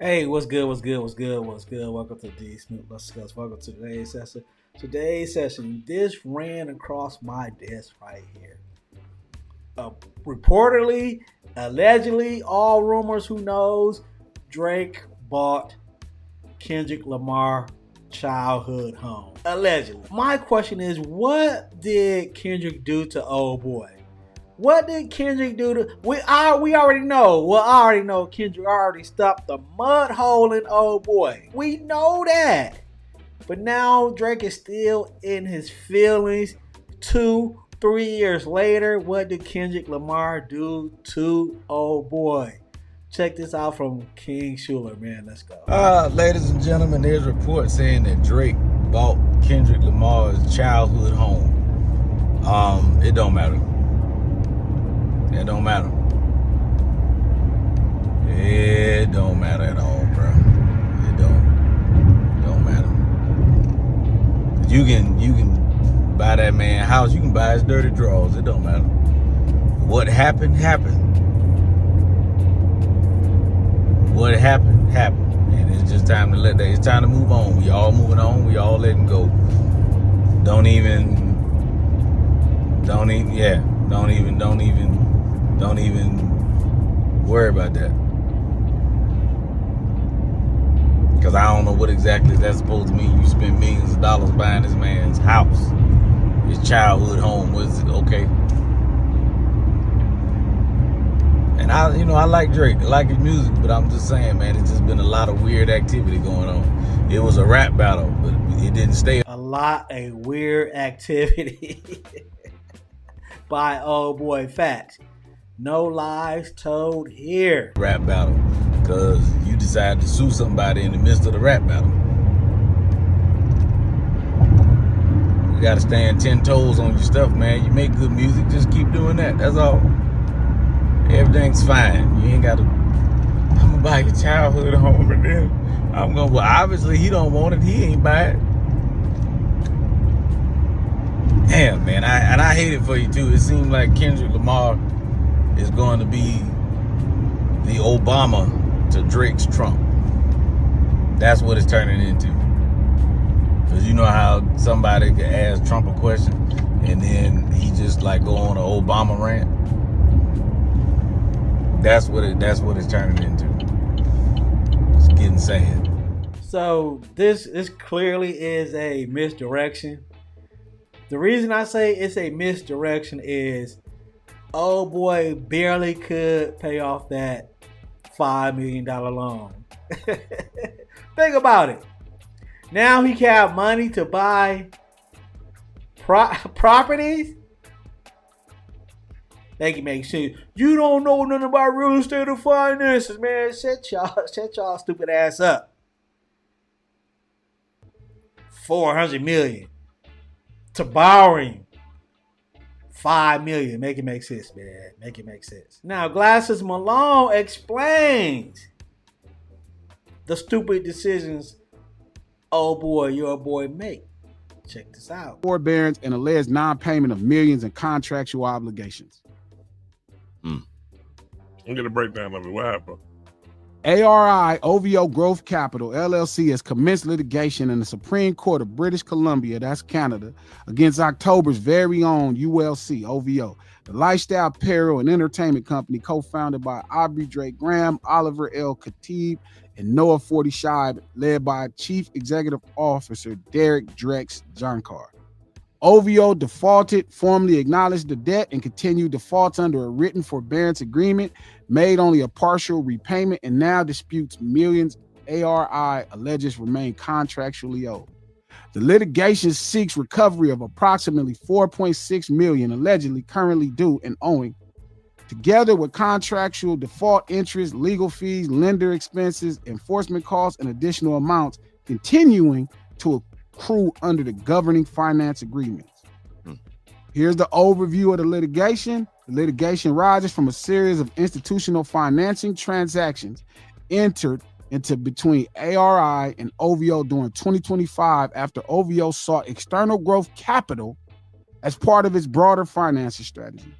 Hey, what's good? What's good? What's good? What's good? Welcome to the Snoop Discuss. Welcome to today's session. Today's session. This ran across my desk right here. Uh, Reportedly, allegedly, all rumors. Who knows? Drake bought Kendrick Lamar childhood home. Allegedly. My question is, what did Kendrick do to old boy? What did Kendrick do to we already know. Well, I already know Kendrick already stopped the mud hole in old boy. We know that. But now Drake is still in his feelings. 2, 3 years later, what did Kendrick Lamar do to old boy? Check this out from King Schuler, man. Let's go. Ladies and gentlemen, there's reports saying that Drake bought Kendrick Lamar's childhood home. It don't matter. It don't matter. It don't matter at all, bro. It don't matter. You can buy that man a house. You can buy his dirty drawers. It don't matter. What happened. What happened. And it's just time to let that. It's time to move on. We all moving on. We all letting go. Don't even worry about that. Because I don't know what exactly that's supposed to mean. You spend millions of dollars buying this man's house, his childhood home. Was it okay? And I like Drake. I like his music, but I'm just saying, man, it's just been a lot of weird activity going on. It was a rap battle, but it didn't stay. A lot of weird activity by old boy. Facts. No lies told here. Rap battle, because you decided to sue somebody in the midst of the rap battle. You got to stand 10 toes on your stuff, man. You make good music, just keep doing that. That's all. Everything's fine. You ain't got to. I'm gonna buy your childhood home, and then I'm gonna. Well, obviously he don't want it. He ain't buy it. Damn, man. I hate it for you too. It seems like Kendrick Lamar is going to be the Obama to Drake's Trump. That's what it's turning into. Because you know how somebody can ask Trump a question and then he just like go on an Obama rant. That's what it's turning into. It's getting sad. So this clearly is a misdirection. The reason I say it's a misdirection is old boy barely could pay off that $5 million loan. Think about it. Now he can have money to buy properties. They can make sense. You don't know nothing about real estate or finances, man. Shut y'all stupid ass up. 400 million to borrowing 5 million. Make it make sense, man. Make it make sense. Now, Glasses Malone explains the stupid decisions your boy make. Check this out. Forbearance and alleged non-payment of millions in contractual obligations. I'm gonna break down of it. What happened? ARI OVO Growth Capital LLC has commenced litigation in the Supreme Court of British Columbia, that's Canada, against October's very own ULC OVO, the lifestyle apparel and entertainment company co-founded by Aubrey Drake Graham, Oliver L. Khatib, and Noah Forty Scheib, led by Chief Executive Officer Derek Drex Jonkar. OVO defaulted, formally acknowledged the debt, and continued defaults under a written forbearance agreement, made only a partial repayment, and now disputes millions ARI alleges remain contractually owed. The litigation seeks recovery of approximately $4.6 million allegedly currently due and owing, together with contractual default interest, legal fees, lender expenses, enforcement costs, and additional amounts continuing to accrue under the governing finance agreements. Here's the overview of the litigation. The litigation rises from a series of institutional financing transactions entered into between ARI and OVO during 2025 after OVO sought external growth capital as part of its broader financing strategy.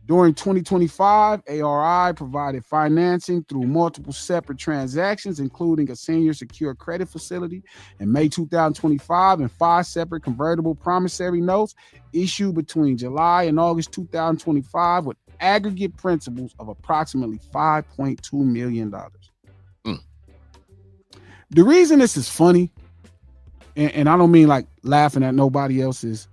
During 2025, ARI provided financing through multiple separate transactions, including a senior secured credit facility in May 2025 and 5 separate convertible promissory notes issued between July and August 2025 with aggregate principals of approximately $5.2 million. The reason this is funny, and I don't mean like laughing at nobody else's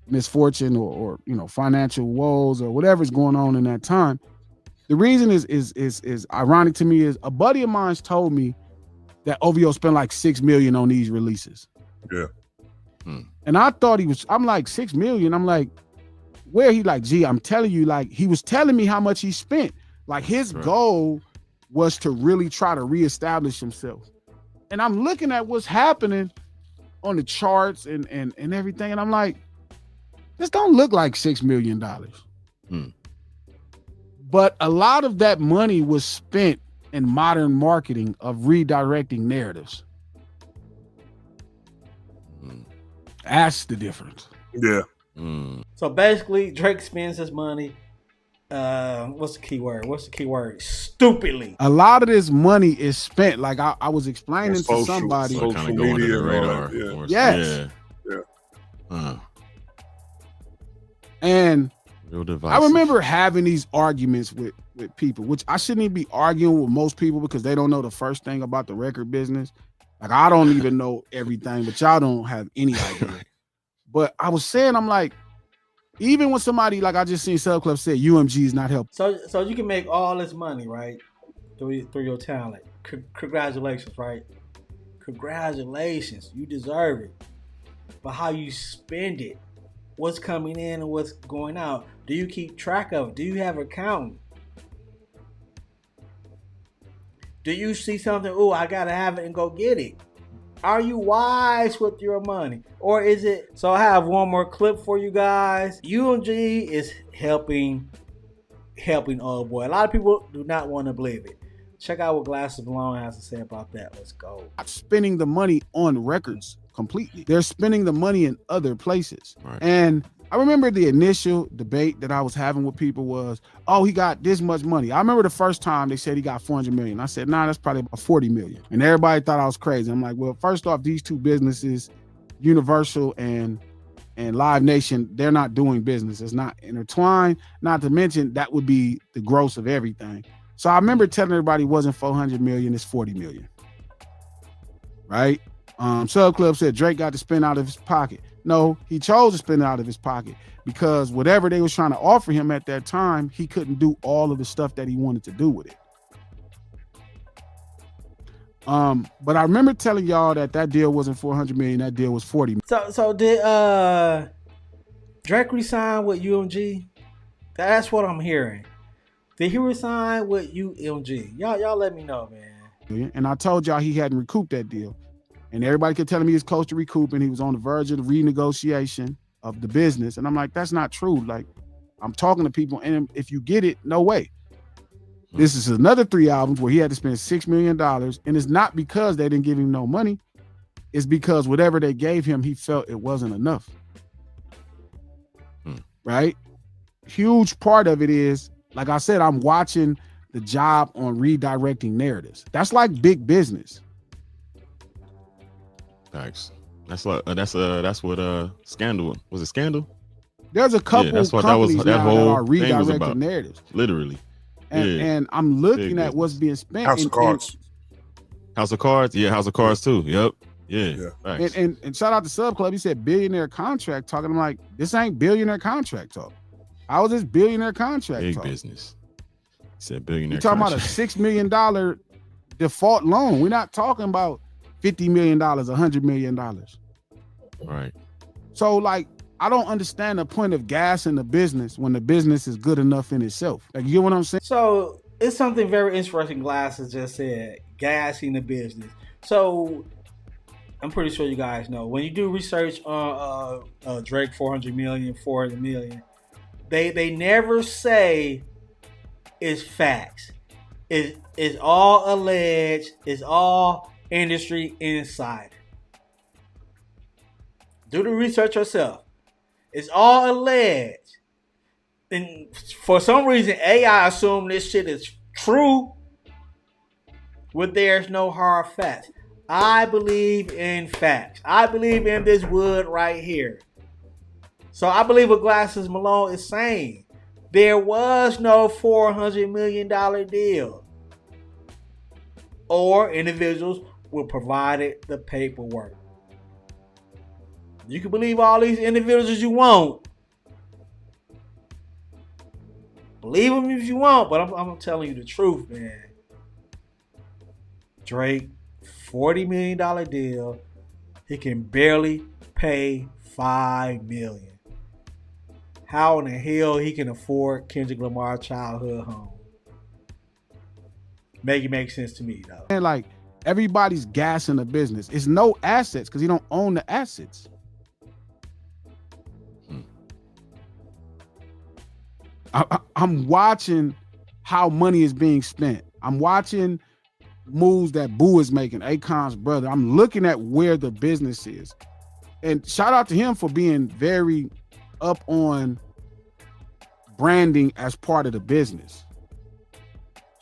misfortune or financial woes or whatever's going on in that time. The reason is ironic to me is a buddy of mine's told me that OVO spent like $6 million on these releases. Yeah. And I thought I'm like, $6 million. I'm like, where? He like, gee, I'm telling you, like, he was telling me how much he spent. Like his goal was to really try to reestablish himself. And I'm looking at what's happening on the charts and everything. And I'm like, this don't look like $6 million. But a lot of that money was spent in modern marketing of redirecting narratives. That's the difference. Yeah. So basically, Drake spends his money. What's the key word? Stupidly. A lot of this money is spent. Like I was explaining to somebody. Social kind of go under the radar. Yes. Yeah. And I remember having these arguments with people, which I shouldn't even be arguing with most people because they don't know the first thing about the record business. Like I don't even know everything, but y'all don't have any idea. But I was saying, I'm like, even when somebody, like I just seen Sub Club say UMG is not helping. So you can make all this money, right? Through your talent. Congratulations, right? Congratulations. You deserve it. But how you spend it, what's coming in and what's going out, do you keep track of it? Do you have an accountant? Do you see something, I gotta have it and go get it? Are you wise with your money? Or is it, so I have one more clip for you guys. UMG is helping old boy. A lot of people do not want to believe it. Check out what Glasses Malone has to say about that. Let's go. Spending the money on records completely. They're spending the money in other places. Right. And I remember the initial debate that I was having with people was, he got this much money. I remember the first time they said he got 400 million. I said, nah, that's probably about 40 million. And everybody thought I was crazy. I'm like, well, first off, these two businesses, Universal and Live Nation, they're not doing business. It's not intertwined. Not to mention that would be the gross of everything. So I remember telling everybody it wasn't 400 million, it's 40 million. Right? Sub Club said Drake got to spend out of his pocket. No, he chose to spend it out of his pocket because whatever they was trying to offer him at that time, he couldn't do all of the stuff that he wanted to do with it. But I remember telling y'all that deal wasn't 400 million, that deal was 40 million. So did Drake resign with UMG? That's what I'm hearing. Did he resign with UMG? Y'all let me know, man. And I told y'all he hadn't recouped that deal. And everybody kept telling me he was close to recouping. He was on the verge of the renegotiation of the business. And I'm like, that's not true. Like, I'm talking to people, and if you get it, no way. This is another 3 albums where he had to spend $6 million. And it's not because they didn't give him no money. It's because whatever they gave him, he felt it wasn't enough. Right? Huge part of it is, like I said, I'm watching the job on redirecting narratives. That's like big business. Thanks. That's what Scandal was. It Scandal? There's a couple companies that are redirecting narratives. Literally. And I'm looking at what's being spent. House of Cards. House of Cards? Yeah, House of Cards too. Yep. Yeah. And shout out to Sub Club. He said billionaire contract talk. I'm like, this ain't billionaire contract talk. How is this billionaire contract Big talk? business. He said billionaire. You're talking about a $6 million default loan. We're not talking about $50 million, $100 million. Right. So like, I don't understand the point of gas in the business when the business is good enough in itself. Like, you get what I'm saying? So it's something very interesting Glasses just said, gas in the business. So I'm pretty sure you guys know, when you do research on Drake 400 million, they never say it's facts. It's all alleged. It's all industry insider. Do the research yourself. It's all alleged. and for some reason, AI assume this shit is true when there's no hard facts. I believe in facts. I believe in this wood right here. So I believe what Glasses Malone is saying. There was no $400 million deal. Or individuals were provided the paperwork. You can believe all these individuals you want. Believe them if you want, but I'm telling you the truth, man. Drake, $40 million deal. He can barely pay $5 million. How in the hell he can afford Kendrick Lamar childhood home? Make it make sense to me though. And like everybody's gassing the business. It's no assets because he don't own the assets. I'm watching how money is being spent. I'm watching moves that Boo is making, Akon's brother. I'm looking at where the business is. And shout out to him for being very up on branding as part of the business.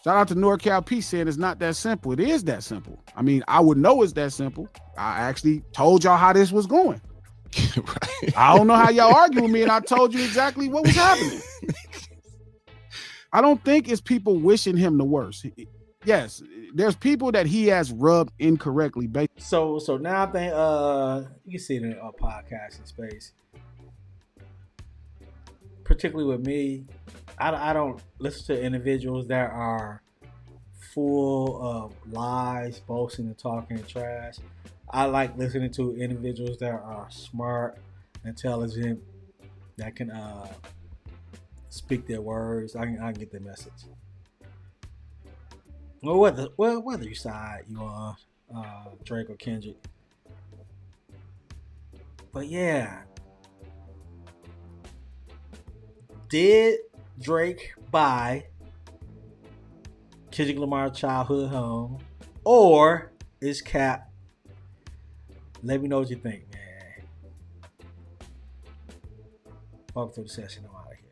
Shout out to NorCal P saying it's not that simple. It is that simple. I mean, I would know it's that simple. I actually told y'all how this was going. Right. I don't know how y'all argue with me, and I told you exactly what was happening. I don't think it's people wishing him the worst. Yes, there's people that he has rubbed incorrectly. So now I think you can see it in a podcasting space. Particularly with me, I don't listen to individuals that are full of lies, boasting and talking trash. I like listening to individuals that are smart, intelligent, that can speak their words. I can get the message. Well, whether you side you on Drake or Kendrick, but yeah, did Drake buy Kendrick Lamar's childhood home, or is Cap? Let me know what you think, man. Welcome to the session. I'm out of here.